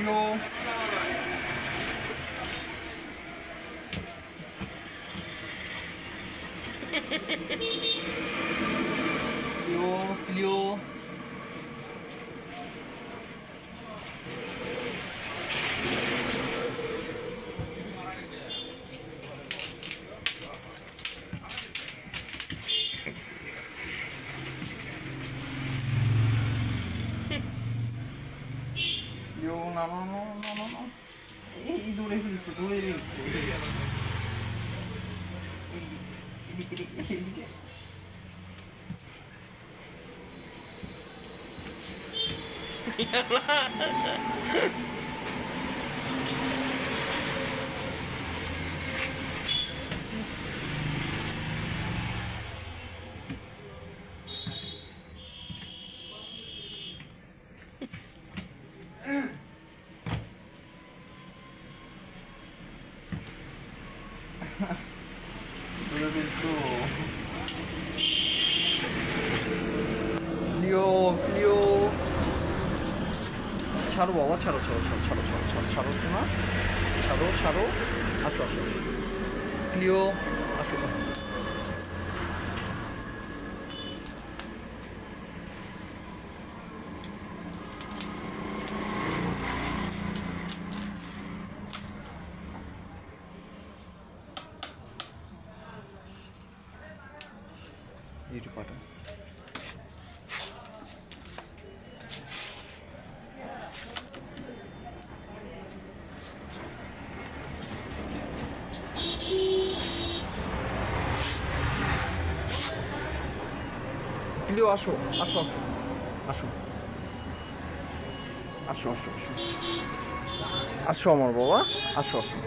Clio Clio Clio Clio না না না না না না এই দূরে ফেলছে দূরে ফেলছে এদিকে এদিকে এদিকে দূরে ফেলছো ক্লিও ক্লিও ছাড়ো বাবা ছাড়ো ছাড়ো ছাড়ো ছাড়ো ছাড়ো ছাড়ো ছাড়ো শোনা ছাড়ো ছাড়ো আসো আসো আসো ক্লিও আসো এই পাটা ক্লিও আসো আসো আসো আসো আসো আসো আসো আসো আমার বাবা আসো আসো